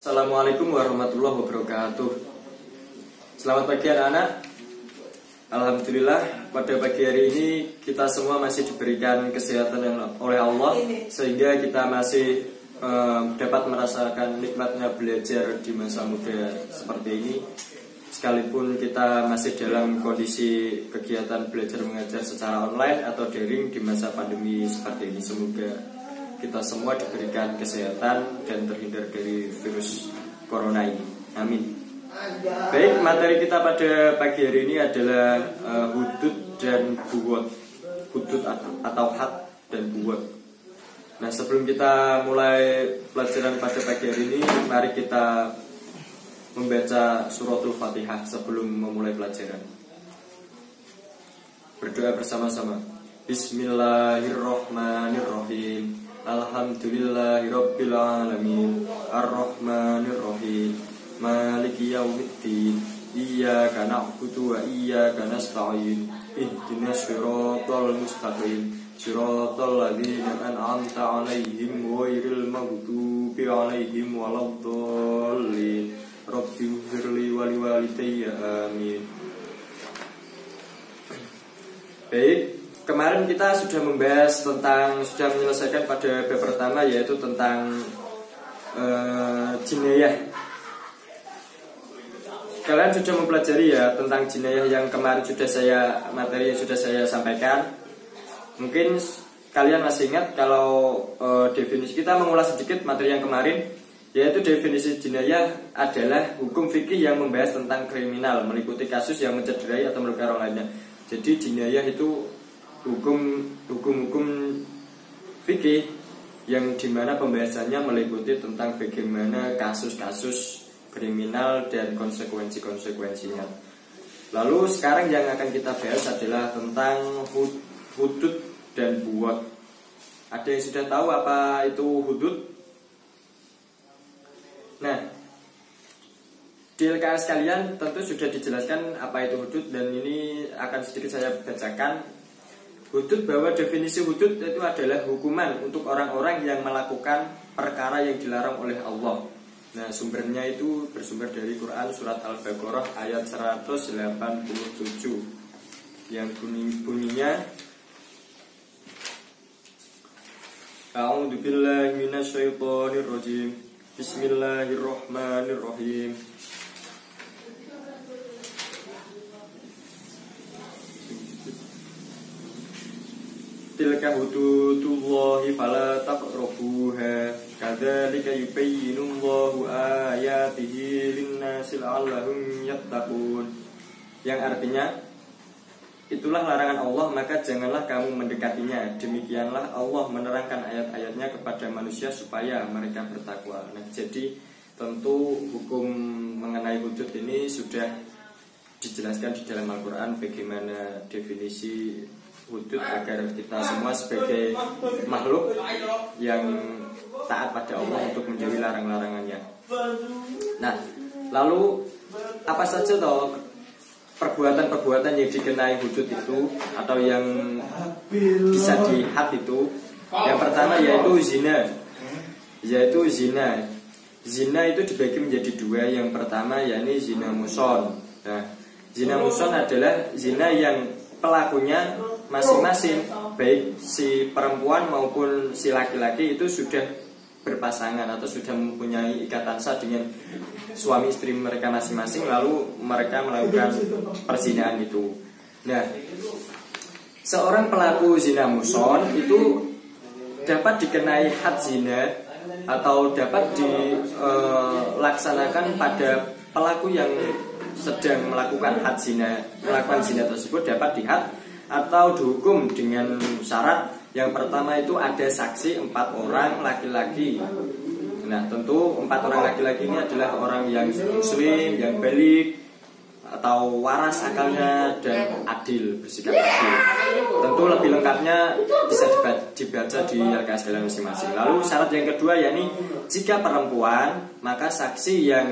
Assalamualaikum warahmatullahi wabarakatuh. Selamat pagi anak-anak. Alhamdulillah pada pagi hari ini kita semua masih diberikan kesehatan oleh Allah, sehingga kita masih dapat merasakan nikmatnya belajar di masa muda seperti ini. Sekalipun kita masih dalam kondisi kegiatan belajar mengajar secara online atau daring di masa pandemi seperti ini, semoga kita semua diberikan kesehatan dan terhindar dari virus corona ini. Amin. Baik, materi kita pada pagi hari ini adalah hudud dan buwot. Hudud atau had dan buwot. Nah, sebelum kita mulai pelajaran pada pagi hari ini, mari kita membaca suratul Fatihah sebelum memulai pelajaran. Berdoa bersama-sama. Bismillahirrahmanirrahim. Alhamdulillahirabbil alamin. Arrahmanirrahim. Maliki yaumiddin. Iyyaka na'budu wa iyyaka nasta'in. Ihdinas siratal mustaqim. Siratal ladzina an'amta 'alaihim ghairil maghdubi 'alaihim waladdallin. Rabbighfirli wa liwalidayya amin. Baik, kemarin kita sudah menyelesaikan pada bab pertama, yaitu tentang jinayah. Kalian sudah mempelajari ya tentang jinayah yang kemarin materi yang sudah saya sampaikan. Mungkin kalian masih ingat kalau definisi kita mengulas sedikit materi yang kemarin, yaitu definisi jinayah adalah hukum fikih yang membahas tentang kriminal meliputi kasus yang mencederai atau melukai orang lainnya. Jadi jinayah itu hukum fikih yang dimana pembahasannya meliputi tentang bagaimana kasus-kasus kriminal dan konsekuensi-konsekuensinya. Lalu sekarang yang akan kita bahas adalah tentang hudud dan buwot. Ada yang sudah tahu apa itu hudud? Nah, di LKS kalian tentu sudah dijelaskan apa itu hudud, dan ini akan sedikit saya bacakan. Hudud, bahwa definisi hudud itu adalah hukuman untuk orang-orang yang melakukan perkara yang dilarang oleh Allah. Nah, sumbernya itu bersumber dari Quran surat Al-Baqarah ayat 187 yang bunyinya A'udzu billahi minasyaitonir rajim. Bismillahirrahmanirrahim. Tilka hududullahi fala taqrabuha kadzalika yubayyinullahu ayatihi lin-nasi la'allahum yattaqun. Yang artinya, itulah larangan Allah, maka janganlah kamu mendekatinya. Demikianlah Allah menerangkan ayat-ayatnya kepada manusia supaya mereka bertakwa. Nah, jadi tentu hukum mengenai hudud ini sudah dijelaskan di dalam Al-Quran, bagaimana definisi hudud agar kita semua sebagai makhluk yang taat pada Allah untuk menjauhi larang-larangannya. Nah, lalu apa saja toh perbuatan-perbuatan yang dikenai hudud itu atau yang bisa dihad itu? Yang pertama yaitu zina. Zina itu dibagi menjadi dua. Yang pertama yakni zina muson. Nah, zina muson adalah zina yang pelakunya masing-masing, baik si perempuan maupun si laki-laki itu sudah berpasangan atau sudah mempunyai ikatan sah dengan suami istri mereka masing-masing, lalu mereka melakukan perzinahan itu. Nah, seorang pelaku zina muson itu dapat dikenai had zina atau dapat dilaksanakan pada pelaku yang sedang melakukan zina tersebut, dapat dihad atau dihukum dengan syarat. Yang pertama itu ada saksi 4 orang laki-laki. Nah, tentu 4 orang laki-laki ini adalah orang yang muslim, yang balik atau waras akalnya dan adil, bersikap adil. Tentu lebih lengkapnya bisa dibaca di LKS kalian masing-masing. Lalu syarat yang kedua yakni jika perempuan, maka saksi yang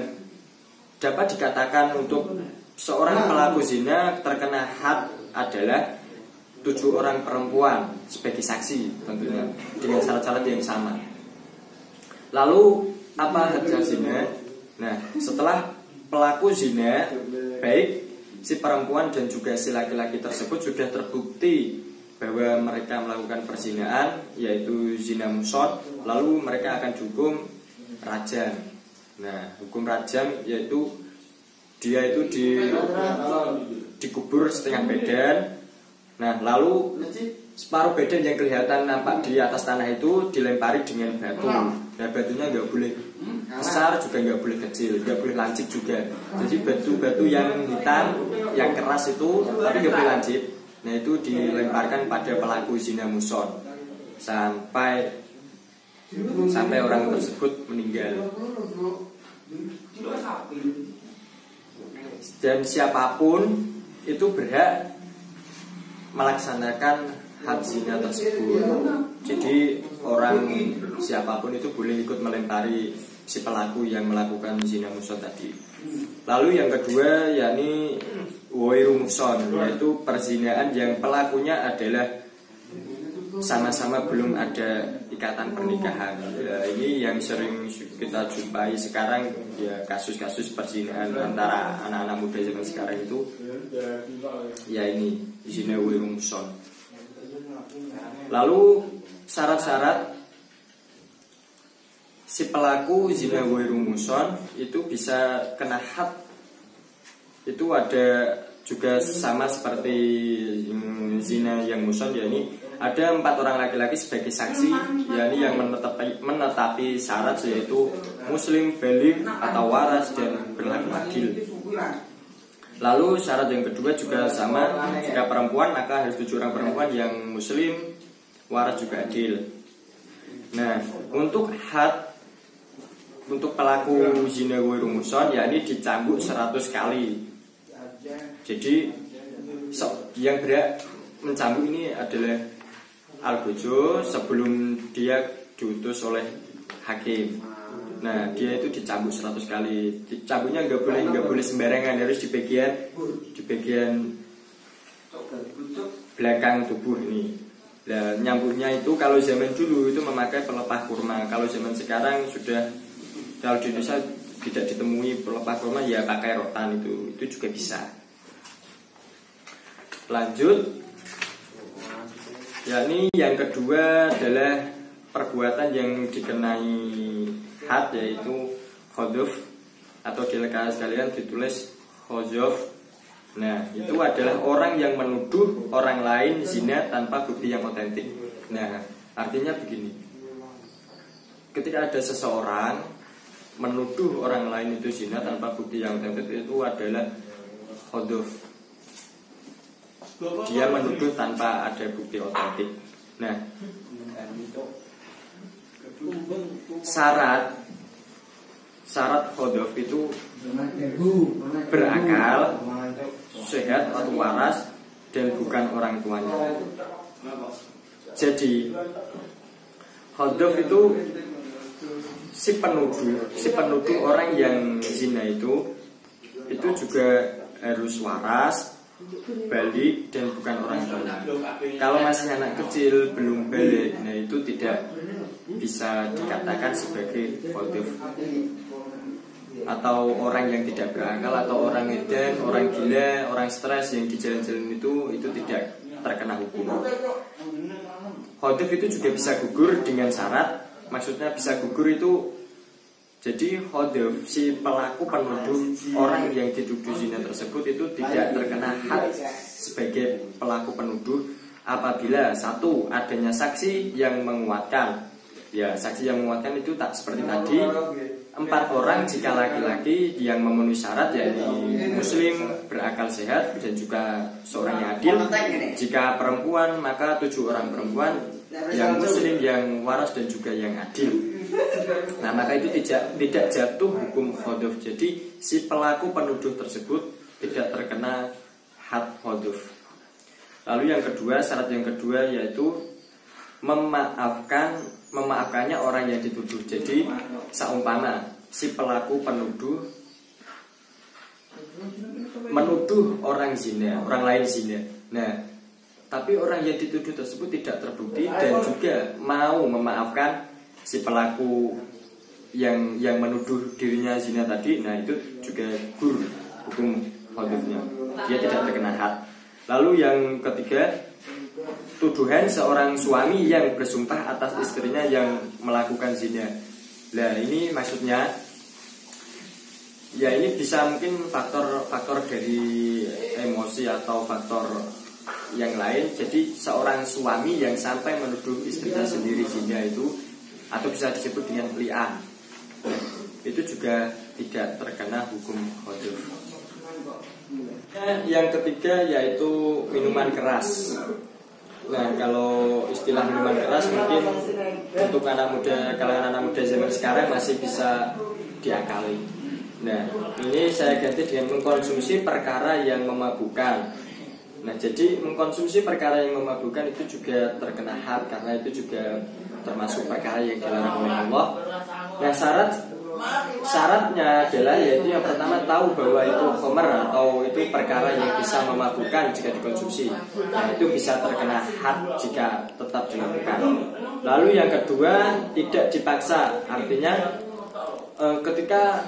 dapat dikatakan untuk seorang pelaku zina terkena had adalah 7 orang perempuan sebagai saksi, tentunya dengan syarat-syarat yang sama. Lalu Apa hadnya zina? Nah, setelah pelaku zina, baik si perempuan dan juga si laki-laki tersebut sudah terbukti bahwa mereka melakukan perzinaan, yaitu zina muhsan, lalu mereka akan dihukum rajam. Nah, hukum rajam yaitu dia itu dikubur setengah badan. Nah, lalu separuh badan yang kelihatan nampak di atas tanah itu dilempari dengan batu. Nah, batunya nggak boleh besar juga nggak boleh kecil, nggak boleh lancip juga. Jadi batu-batu yang hitam, yang keras itu tapi nggak boleh lancip. Nah, itu dilemparkan pada pelaku zina muhsan sampai orang tersebut meninggal. Dan siapapun itu berhak melaksanakan had zina tersebut. Jadi orang siapapun itu boleh ikut melempari si pelaku yang melakukan zina muhsan tadi. Lalu yang kedua yakni ghairu muhsan, yaitu perzinaan yang pelakunya adalah sama-sama belum ada ikatan pernikahan. Ya, ini yang sering kita jumpai sekarang ya, kasus-kasus perzinaan antara anak-anak muda zaman sekarang itu ya ini zina ghairu muhsan. Lalu syarat-syarat si pelaku zina ghairu muhsan itu bisa kena had. Itu ada juga sama seperti zina yang muhsan, yakni ada 4 orang laki-laki sebagai saksi, yakni yang menetapi syarat yaitu muslim, baligh atau waras dan berlaku adil. Lalu syarat yang kedua juga sama, jika perempuan maka harus 7 orang perempuan yang muslim, waras juga adil. Nah, untuk had untuk pelaku zina ghairu muhsan yakni dicambuk 100 kali. Jadi yang berhak mencambuk ini adalah al-bojo sebelum dia diutus oleh hakim. Nah, dia itu dicambuk 100 kali. Dicambuknya nggak boleh sembarangan, harus di bagian belakang tubuh ini. Nah, nyambuknya itu kalau zaman dulu itu memakai pelepah kurma. Kalau zaman sekarang sudah, kalau di Indonesia tidak ditemui pelepah kurma, ya pakai rotan itu juga bisa. Lanjut, yakni yang kedua adalah perbuatan yang dikenai had, yaitu khadhf atau di LKS sekalian ditulis khadhf. Nah, itu adalah orang yang menuduh orang lain zina tanpa bukti yang otentik. Nah, artinya begini, ketika ada seseorang menuduh orang lain itu zina tanpa bukti yang otentik, itu adalah khadhf. Dia menuduh tanpa ada bukti otentik. Nah, syarat khadhf itu berakal, sehat atau waras, dan bukan orang tuanya. Jadi khadhf itu si penuduh orang yang zina itu juga harus waras, balik, dan bukan orang tua. Kalau masih anak kecil belum balik, nah itu tidak bisa dikatakan sebagai khadhf. Atau orang yang tidak berakal, atau orang edan, orang gila, orang stres yang di jalan-jalan itu tidak terkena hukum. Khadhf itu juga bisa gugur dengan syarat. Maksudnya bisa gugur itu, jadi khadhf si pelaku penuduh orang yang dituduh zina tersebut itu tidak terkena had sebagai pelaku penuduh apabila 1. Adanya saksi yang menguatkan. Ya, saksi yang menguatkan itu tak seperti tadi, 4 orang jika laki-laki yang memenuhi syarat, yakni muslim, berakal sehat, dan juga seorang yang adil. Jika perempuan maka 7 orang perempuan yang muslim, yang waras, dan juga yang adil. Nah, maka itu tidak jatuh hukum khadhf. Jadi si pelaku penuduh tersebut tidak terkena had khadhf. Lalu yang kedua, syarat yang kedua yaitu memaafkannya orang yang dituduh. Jadi seumpama si pelaku penuduh menuduh orang zina, orang lain zina. Nah, tapi orang yang dituduh tersebut tidak terbukti dan juga mau memaafkan si pelaku yang menuduh dirinya zina tadi, nah itu juga gur hukum hadifnya, dia tidak terkena had. Lalu yang ketiga, tuduhan seorang suami yang bersumpah atas istrinya yang melakukan zina. Nah ini maksudnya, ya ini bisa mungkin faktor dari emosi atau faktor yang lain. Jadi seorang suami yang sampai menuduh istrinya sendiri zina itu, atau bisa disebut dengan li'an, itu juga tidak terkena hukum hadif. Yang ketiga yaitu minuman keras. Nah kalau istilah minuman keras mungkin untuk anak muda, kalangan anak muda zaman sekarang masih bisa diakali. Nah ini saya ganti dengan mengkonsumsi perkara yang memabukkan. Nah jadi mengkonsumsi perkara yang memabukkan itu juga terkena had, karena itu juga termasuk perkara yang dilarang oleh Allah. Nah syaratnya adalah yaitu yang pertama tahu bahwa itu khamr atau itu perkara yang bisa memabukkan jika dikonsumsi. Nah itu bisa terkena had jika tetap dilakukan. Lalu yang kedua, tidak dipaksa. Artinya ketika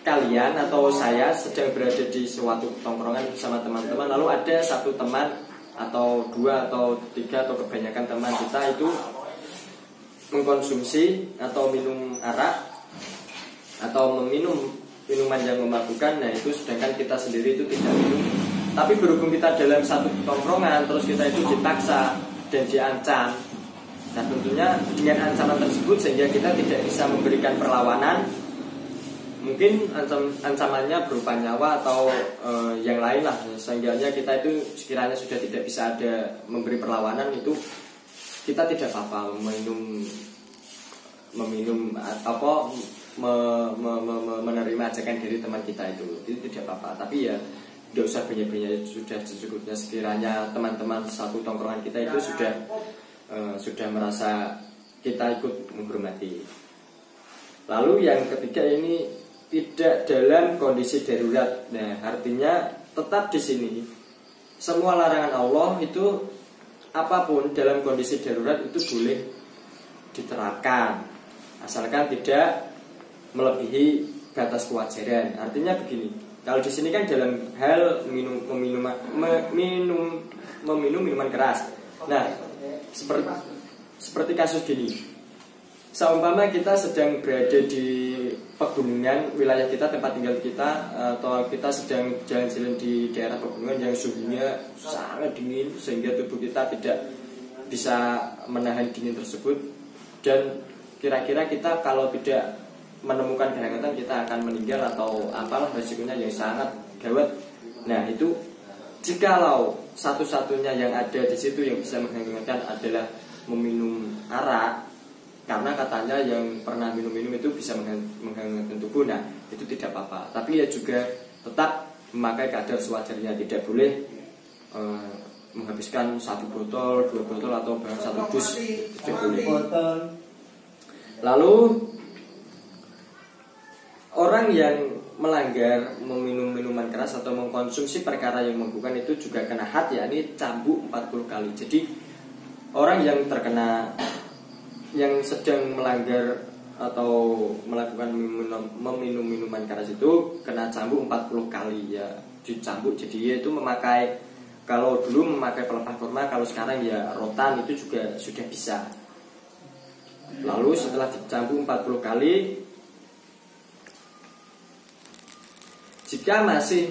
kalian atau saya sedang berada di suatu tongkrongan bersama teman-teman, lalu ada satu teman atau dua atau tiga atau kebanyakan teman kita itu mengkonsumsi atau minum arak atau meminum minuman yang memabukkan, nah itu sedangkan kita sendiri itu tidak minum. Tapi berhubung kita dalam satu tongkrongan, terus kita itu dipaksa dan diancam. Nah tentunya dengan ancaman tersebut sehingga kita tidak bisa memberikan perlawanan. Mungkin ancamannya berupa nyawa atau yang lain lah. Sehingga kita itu sekiranya sudah tidak bisa ada memberi perlawanan, itu kita tidak apa-apa menerima ajakan dari teman kita itu tidak apa-apa. Tapi ya tidak usah banyak-banyak, sudah secukupnya sekiranya teman-teman satu tongkrongan kita itu sudah merasa kita ikut menghormati. Lalu yang ketiga ini tidak dalam kondisi darurat. Nah artinya tetap di sini semua larangan Allah itu apapun dalam kondisi darurat itu boleh diterapkan, asalkan tidak melebihi batas kewajaran. Artinya begini, kalau di sini kan dalam hal meminum minuman keras. Nah, seperti kasus gini, seumpama kita sedang berada di pegunungan wilayah kita, tempat tinggal kita, atau kita sedang jalan-jalan di daerah pegunungan yang suhunya sangat dingin sehingga tubuh kita tidak bisa menahan dingin tersebut, dan kira-kira kita kalau tidak menemukan kehangatan kita akan meninggal atau apalah resikonya yang sangat gawat. Nah itu jikalau satu-satunya yang ada di situ yang bisa menghangatkan adalah meminum arak, karena katanya yang pernah minum-minum itu bisa menghangatkan tubuh, nah itu tidak apa-apa. Tapi ya juga tetap memakai kadar sewajarnya, tidak boleh menghabiskan 1 botol, 2 botol atau bahkan 1 dus, tidak boleh. Lalu orang yang melanggar meminum minuman keras atau mengkonsumsi perkara yang memabukkan itu juga kena had, yakni cambuk 40 kali. Jadi orang yang terkena, yang sedang melanggar atau melakukan meminum minuman keras itu kena cambuk 40 kali ya, dicambuk. Jadi dia itu memakai, kalau dulu memakai pelepah kurma, kalau sekarang ya rotan itu juga sudah bisa. Lalu setelah dicambuk 40 kali, jika masih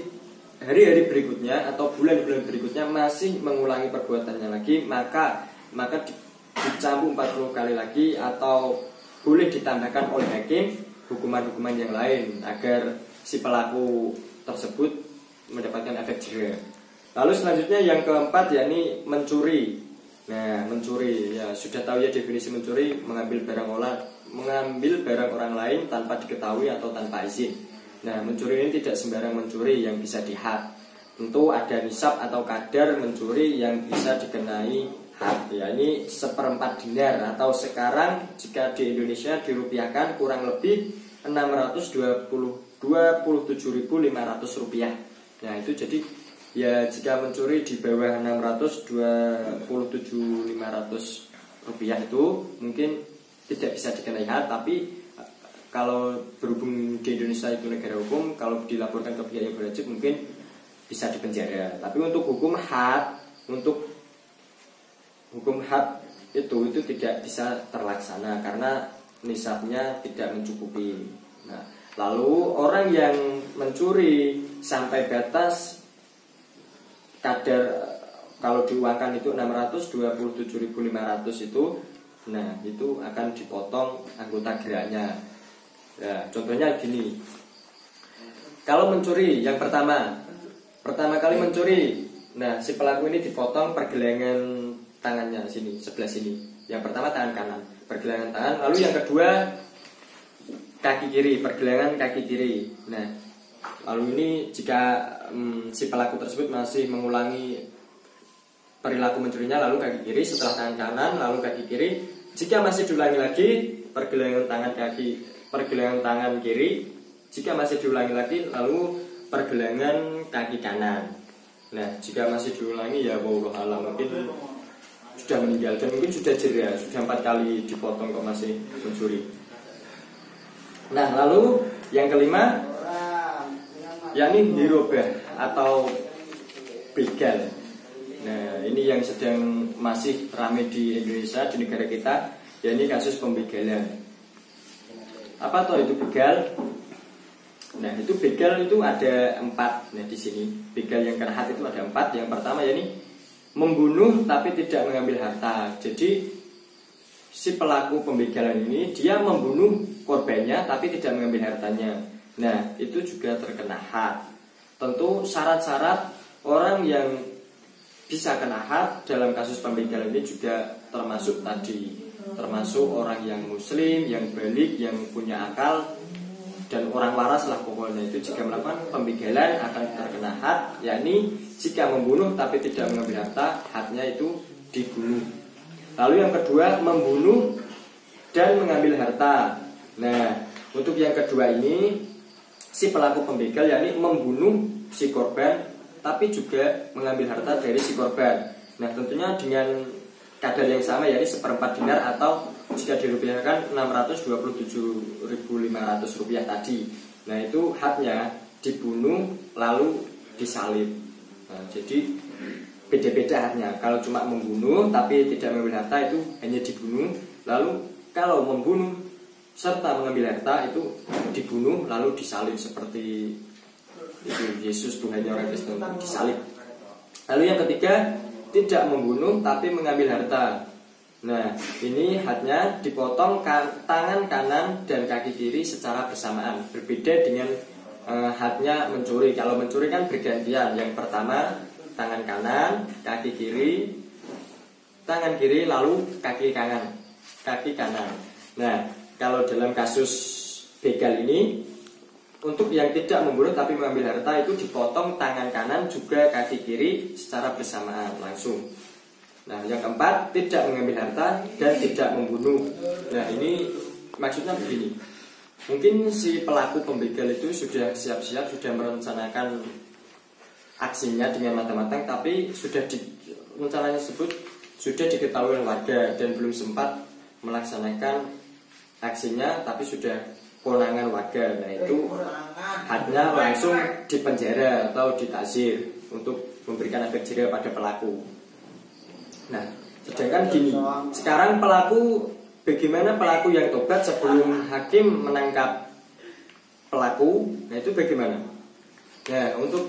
hari-hari berikutnya atau bulan-bulan berikutnya masih mengulangi perbuatannya lagi, maka dicambuk 40 kali lagi, atau boleh ditambahkan oleh hakim hukuman-hukuman yang lain agar si pelaku tersebut mendapatkan efek jera. Lalu selanjutnya yang keempat, yakni mencuri. Nah mencuri ya sudah tahu ya definisi mencuri, mengambil barang orang lain tanpa diketahui atau tanpa izin. Nah mencuri ini tidak sembarang mencuri yang bisa dihad. Tentu ada nisab atau kadar mencuri yang bisa dikenai had, ya ini 1/4 dinar, atau sekarang jika di Indonesia dirupiahkan kurang lebih 627.500 rupiah. Nah itu jadi ya jika mencuri di bawah 627.500 rupiah itu mungkin tidak bisa dikenai had, tapi kalau berhubung di Indonesia itu negara hukum, kalau dilaporkan ke pihak yang berwajib mungkin bisa dipenjara. Tapi untuk hukum had itu tidak bisa terlaksana karena nisabnya tidak mencukupi. Nah, lalu orang yang mencuri sampai batas kadar, kalau diuangkan itu 627.500 itu, nah itu akan dipotong anggota geraknya. Ya, contohnya gini. Kalau mencuri yang pertama kali mencuri, nah si pelaku ini dipotong pergelangan tangannya sini, sebelah sini. Yang pertama tangan kanan, pergelangan tangan. Lalu yang kedua kaki kiri, pergelangan kaki kiri. Nah, lalu ini jika si pelaku tersebut masih mengulangi perilaku mencurinya, lalu kaki kiri, setelah tangan kanan, lalu kaki kiri. Jika masih diulangi lagi pergelangan tangan kiri, jika masih diulangi lagi, lalu pergelangan kaki kanan. Nah, jika masih diulangi ya wallahu alam, mungkin sudah meninggal dan mungkin sudah jera, sudah 4 kali dipotong kok masih mencuri. Nah, lalu yang kelima, yakni dirobah atau begal. Nah, ini yang sedang masih ramai di Indonesia, di negara kita, yakni kasus pembegalan. Apa toh itu begal? Nah, itu begal itu ada 4. Nah, di sini begal yang kena had itu ada 4. Yang pertama yakni membunuh tapi tidak mengambil harta. Jadi si pelaku pembegalan ini dia membunuh korbannya tapi tidak mengambil hartanya. Nah, itu juga terkena had. Tentu syarat-syarat orang yang bisa kena had dalam kasus pembegalan ini juga termasuk orang yang muslim, yang balik, yang punya akal, dan orang waras lah pokoknya. Itu jika melakukan pembegalan akan terkena had, yakni jika membunuh tapi tidak mengambil harta, hadnya itu dibunuh. Lalu yang kedua, membunuh dan mengambil harta. Nah, untuk yang kedua ini si pelaku pembegal yakni membunuh si korban tapi juga mengambil harta dari si korban. Nah, tentunya dengan kadar yang sama, yakni 1/4 dinar atau jika dirupiahkan 627.500 rupiah tadi. Nah, itu hadnya dibunuh lalu disalib. Nah, jadi beda-beda hadnya. Kalau cuma membunuh tapi tidak mengambil harta itu hanya dibunuh. Lalu kalau membunuh serta mengambil harta itu dibunuh lalu disalib seperti itu Yesus Tuhannya orang Kristen disalib. Lalu yang ketiga, tidak membunuh tapi mengambil harta. Nah, ini hadnya dipotong tangan kanan dan kaki kiri secara bersamaan. Berbeda dengan hadnya mencuri. Kalau mencuri kan bergantian. Yang pertama tangan kanan, kaki kiri, tangan kiri, lalu kaki kanan. Nah, kalau dalam kasus begal ini, untuk yang tidak membunuh tapi mengambil harta itu dipotong tangan kanan juga kaki kiri secara bersamaan langsung. Nah, yang keempat, tidak mengambil harta dan tidak membunuh. Nah, ini maksudnya begini. Mungkin si pelaku pembegal itu sudah siap-siap, sudah merencanakan aksinya dengan matang-matang, tapi rencananya tersebut sudah diketahui oleh warga dan belum sempat melaksanakan aksinya, tapi sudah kewenangan warga. Nah, itu hadnya langsung dipenjara atau ditakzir untuk memberikan efek jerah pada pelaku. Nah, sedangkan gini, sekarang pelaku, bagaimana pelaku yang tobat sebelum hakim menangkap pelaku? Nah, itu bagaimana? Nah, untuk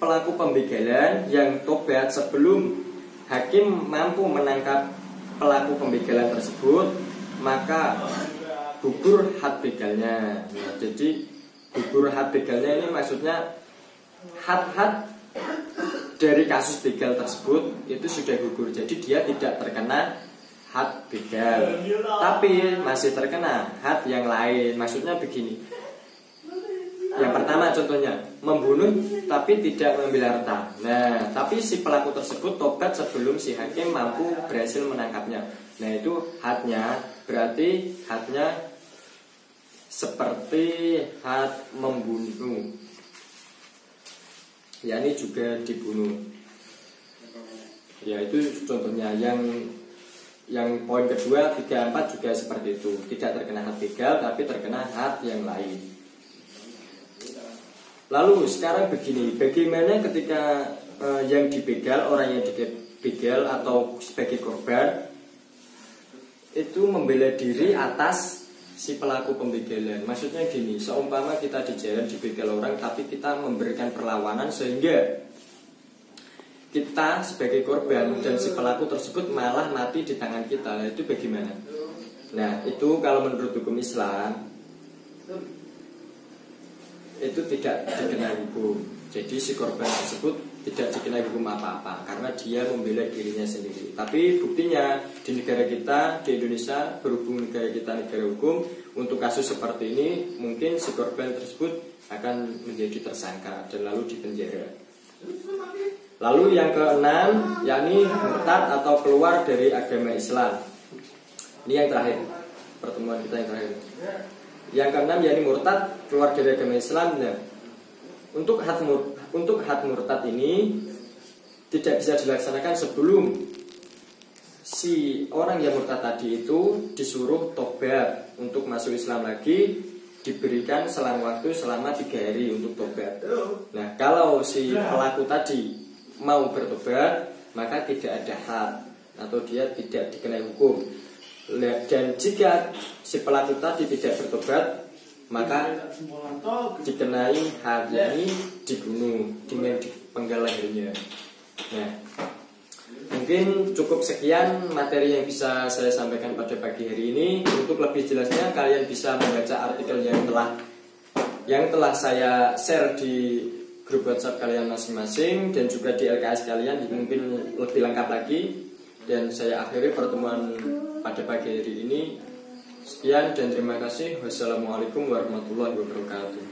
pelaku pembegalan yang tobat sebelum hakim mampu menangkap pelaku pembegalan tersebut, maka gugur had begalnya. Nah, jadi gugur had begalnya ini maksudnya had dari kasus begal tersebut itu sudah gugur. Jadi dia tidak terkena had begal, tapi masih terkena had yang lain. Maksudnya begini. Yang pertama contohnya membunuh tapi tidak mengambil harta. Nah, tapi si pelaku tersebut tobat sebelum si hakim mampu berhasil menangkapnya. Nah, itu hadnya berarti hadnya seperti had membunuh, yakni juga dibunuh. Ya, itu contohnya. Yang poin kedua 3, 4 juga seperti itu. Tidak terkena had begal tapi terkena had yang lain. Lalu sekarang begini, bagaimana ketika yang dibegal, orang yang dibegal atau sebagai korban itu membela diri atas si pelaku pembegalan. Maksudnya gini, seumpama kita di jalan dibegal orang tapi kita memberikan perlawanan sehingga kita sebagai korban dan si pelaku tersebut malah mati di tangan kita, itu bagaimana? Nah, itu kalau menurut hukum Islam itu tidak dikenai hukum. Jadi si korban tersebut tidak dikenai hukum apa-apa karena dia membela dirinya sendiri. Tapi buktinya di negara kita, di Indonesia, berhubung negara kita negara hukum, untuk kasus seperti ini mungkin si korban tersebut akan menjadi tersangka dan lalu dipenjara. Lalu yang keenam, yakni murtad atau keluar dari agama Islam. Ini yang terakhir, pertemuan kita yang terakhir. Yang keenam, yakni murtad, keluar dari agama Islam. Nah, untuk had murtad ini tidak bisa dilaksanakan sebelum si orang yang murtad tadi itu disuruh tobat untuk masuk Islam lagi, diberikan selang waktu selama 3 hari untuk tobat. Nah, kalau si pelaku tadi mau bertobat, maka tidak ada had atau dia tidak dikenai hukum. Dan jika si pelaku tadi tidak bertobat, maka dikenai had, yakni dibunuh dengan dipenggal lehernya. Nah, mungkin cukup sekian materi yang bisa saya sampaikan pada pagi hari ini. Untuk lebih jelasnya kalian bisa membaca artikel yang telah saya share di grup WhatsApp kalian masing-masing dan juga di LKS kalian, mungkin lebih lengkap lagi. Dan saya akhiri pertemuan pada pagi hari ini. Sekian dan terima kasih. Wassalamualaikum warahmatullahi wabarakatuh.